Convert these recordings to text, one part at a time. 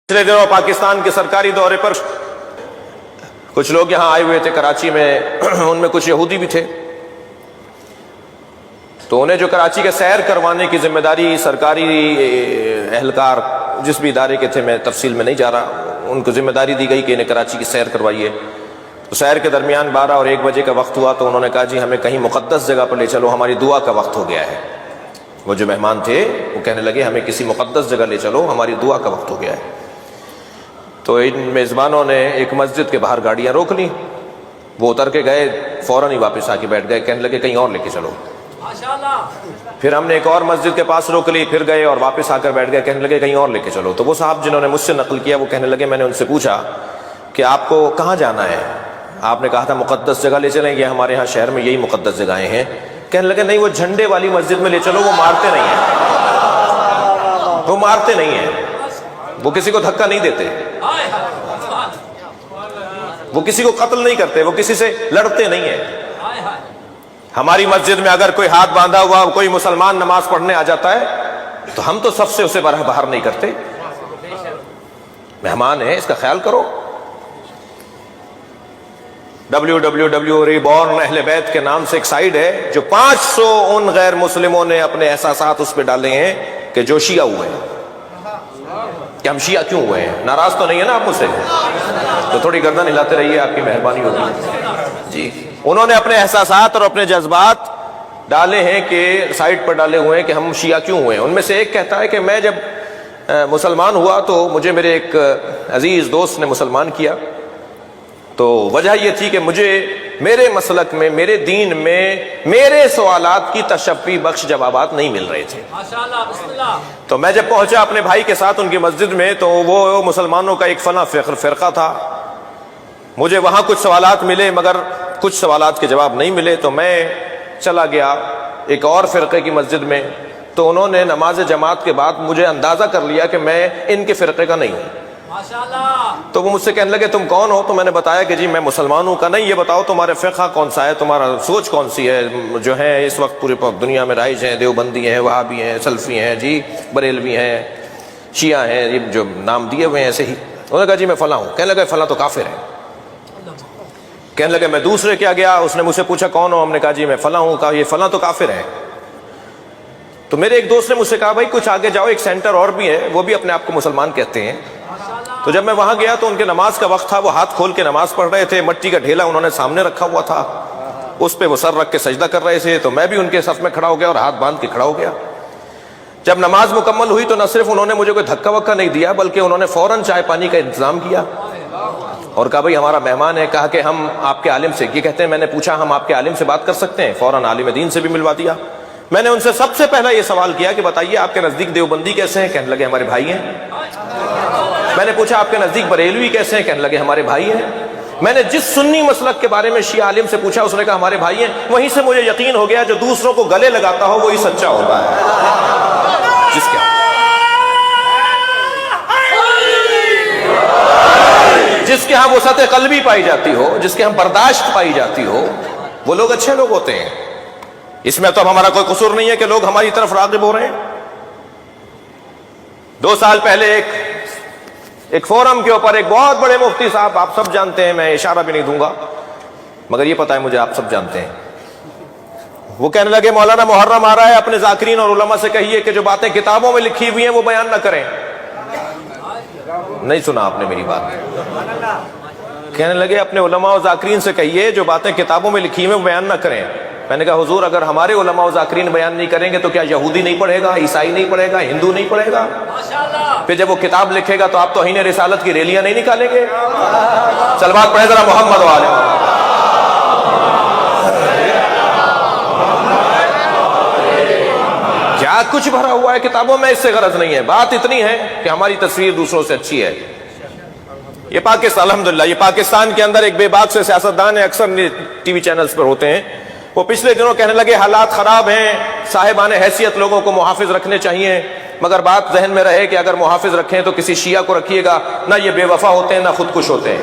پچھلے دنوں پاکستان کے سرکاری دورے پر کچھ لوگ یہاں آئے ہوئے تھے کراچی میں، ان میں کچھ یہودی بھی تھے، تو انہیں جو کراچی کے سیر کروانے کی ذمہ داری سرکاری اہلکار جس بھی ادارے کے تھے، میں تفصیل میں نہیں جا رہا، ان کو ذمہ داری دی گئی کہ انہیں کراچی کی سیر کروائیے۔ تو سیر کے درمیان 12 اور 1 بجے کا وقت ہوا تو انہوں نے کہا جی ہمیں کہیں مقدس جگہ پر لے چلو، ہماری دعا کا وقت ہو گیا ہے۔ وہ جو مہمان تھے وہ کہنے لگے ہمیں کسی مقدس جگہ لے چلو، ہماری دعا کا وقت ہو گیا ہے۔ تو ان میزبانوں نے ایک مسجد کے باہر گاڑیاں روک لیں، وہ اتر کے گئے، فوراً ہی واپس آ کے بیٹھ گئے، کہنے لگے کہیں اور لے کے چلو۔ پھر ہم نے ایک اور مسجد کے پاس روک لی، پھر گئے اور واپس آ کر بیٹھ گئے، کہنے لگے کہیں اور لے کے چلو۔ تو وہ صاحب جنہوں نے مجھ سے نقل کیا وہ کہنے لگے، میں نے ان سے پوچھا کہ آپ کو کہاں جانا ہے؟ آپ نے کہا تھا مقدس جگہ لے چلیں گے، ہمارے ہاں شہر میں یہی مقدس جگہیں ہیں۔ کہنے لگے نہیں، وہ جھنڈے والی مسجد میں لے چلو، وہ مارتے نہیں ہیں، وہ مارتے نہیں ہیں، وہ کسی کو دھکا نہیں دیتے، وہ کسی کو قتل نہیں کرتے، وہ کسی سے لڑتے نہیں ہیں۔ ہماری مسجد میں اگر کوئی ہاتھ باندھا ہوا کوئی مسلمان نماز پڑھنے آ جاتا ہے تو ہم تو سب سے اسے باہر نہیں کرتے، مہمان ہے، اس کا خیال کرو۔ www ریبورن اہل بیت کے نام سے ایک سائٹ ہے جو 500 ان غیر مسلموں نے اپنے احساسات اس پہ ڈالے ہیں کہ جو شیعہ ہوئے ہیں، کہ ہم شیعہ کیوں ہوئے ہیں۔ ناراض تو نہیں ہے نا آپ مجھ سے؟ تو تھوڑی گردن ہلاتے رہیے، آپ کی مہربانی ہوگی جی۔ انہوں نے اپنے احساسات اور اپنے جذبات ڈالے ہیں کہ سائٹ پر ڈالے ہوئے ہیں کہ ہم شیعہ کیوں ہوئے ہیں۔ ان میں سے ایک کہتا ہے کہ میں جب مسلمان ہوا تو مجھے میرے ایک عزیز دوست نے مسلمان کیا، تو وجہ یہ تھی کہ مجھے میرے مسلک میں، میرے دین میں میرے سوالات کی تشفی بخش جوابات نہیں مل رہے تھے۔ تو میں جب پہنچا اپنے بھائی کے ساتھ ان کی مسجد میں تو وہ مسلمانوں کا ایک فلاں فرقہ تھا، مجھے وہاں کچھ سوالات ملے مگر کچھ سوالات کے جواب نہیں ملے، تو میں چلا گیا ایک اور فرقے کی مسجد میں، تو انہوں نے نماز جماعت کے بعد مجھے اندازہ کر لیا کہ میں ان کے فرقے کا نہیں ہوں۔ تو وہ مجھ سے کہنے لگے تم کون ہو؟ تو میں نے بتایا کہ جی میں مسلمان ہوں۔ کا نہیں، یہ بتاؤ تمہارے فرقہ کون سا ہے، تمہارا سوچ کون سی ہے؟ جو ہے اس وقت پورے دنیا میں رائج ہیں، دیوبندی ہیں، وہابی ہیں، سلفی ہیں، جی بریلوی ہیں، شیعہ ہیں، یہ جو نام دیے ہوئے ہیں ایسے ہی۔ انہوں نے کہا جی میں فلاں ہوں۔ کہنے لگے فلاں تو کافر ہے۔ کہنے لگے میں دوسرے کیا گیا، اس نے مجھ سے پوچھا کون ہو، ہم نے کہا جی میں فلاں ہوں۔ کہا یہ فلاں تو کافر ہے۔ تو میرے ایک دوست نے مجھ سے کہا بھائی کچھ آگے جاؤ، ایک سینٹر اور بھی ہے، وہ بھی اپنے آپ کو مسلمان کہتے ہیں۔ تو جب میں وہاں گیا تو ان کے نماز کا وقت تھا، وہ ہاتھ کھول کے نماز پڑھ رہے تھے، مٹی کا ڈھیلا انہوں نے سامنے رکھا ہوا تھا، اس پہ وہ سر رکھ کے سجدہ کر رہے تھے۔ تو میں بھی ان کے صف میں کھڑا ہو گیا اور ہاتھ باندھ کے کھڑا ہو گیا۔ جب نماز مکمل ہوئی تو نہ صرف انہوں نے مجھے کوئی دھکا وکا نہیں دیا بلکہ انہوں نے فوراً چائے پانی کا انتظام کیا اور کہا بھائی ہمارا مہمان ہے۔ کہا کہ ہم آپ کے عالم سے، یہ کہتے ہیں میں نے پوچھا ہم آپ کے عالم سے بات کر سکتے ہیں؟ فوراً عالم دین سے بھی ملوا دیا۔ میں نے ان سے سب سے پہلا یہ سوال کیا کہ بتائیے آپ کے نزدیک دیوبندی کیسے ہیں؟ کہنے لگے ہمارے بھائی ہیں۔ میں نے پوچھا آپ کے نزدیک بریلوی کیسے ہیں؟ کہنے لگے ہمارے بھائی ہیں۔ میں نے جس سنی مسلک کے بارے میں شیعہ عالم سے پوچھا اس نے کہا ہمارے بھائی ہیں۔ وہیں سے مجھے یقین ہو گیا جو دوسروں کو گلے لگاتا ہو وہی سچا ہوتا ہے، جس کے ہاں وسعت قلبی پائی جاتی ہو، جس کے ہاں برداشت پائی جاتی ہو، وہ لوگ اچھے لوگ ہوتے ہیں۔ اس میں تو اب ہمارا کوئی قصور نہیں ہے کہ لوگ ہماری طرف راغب ہو رہے ہیں۔ 2 سال پہلے ایک فورم کے اوپر ایک بہت بڑے مفتی صاحب، آپ سب جانتے ہیں، میں اشارہ بھی نہیں دوں گا مگر یہ پتہ ہے مجھے آپ سب جانتے ہیں، وہ کہنے لگے مولانا محرم آ رہا ہے، اپنے ذاکرین اور علماء سے کہیے کہ جو باتیں کتابوں میں لکھی ہوئی ہیں وہ بیان نہ کریں۔ نہیں سنا آپ نے میری بات؟ کہنے لگے اپنے علماء و ذاکرین سے کہیے جو باتیں کتابوں میں لکھی ہوئی ہیں وہ بیان نہ کریں۔ میں نے کہا حضور اگر ہمارے علماء و ذاکرین بیان نہیں کریں گے تو کیا یہودی نہیں پڑھے گا، عیسائی نہیں پڑھے گا، ہندو نہیں پڑھے گا؟ پھر جب وہ کتاب لکھے گا تو آپ توہین رسالت کی ریلیاں نہیں نکالیں گے؟ صلوات پڑھیں ذرا محمد و آلہ۔ کیا کچھ بھرا ہوا ہے کتابوں میں، اس سے غرض نہیں ہے، بات اتنی ہے کہ ہماری تصویر دوسروں سے اچھی ہے۔ یہ پاکستان الحمدللہ، یہ پاکستان کے اندر ایک بے باک سے سیاستدان ہیں، اکثر ٹی وی چینلز پر ہوتے ہیں، وہ پچھلے دنوں کہنے لگے حالات خراب ہیں، صاحبان حیثیت لوگوں کو محافظ رکھنے چاہیے، مگر بات ذہن میں رہے کہ اگر محافظ رکھیں تو کسی شیعہ کو رکھیے گا، نہ یہ بے وفا ہوتے ہیں نہ خودکش ہوتے ہیں۔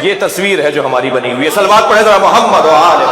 یہ تصویر ہے جو ہماری بنی ہوئی ہے۔ صلوات پڑھیں ذرا محمد و آلہ۔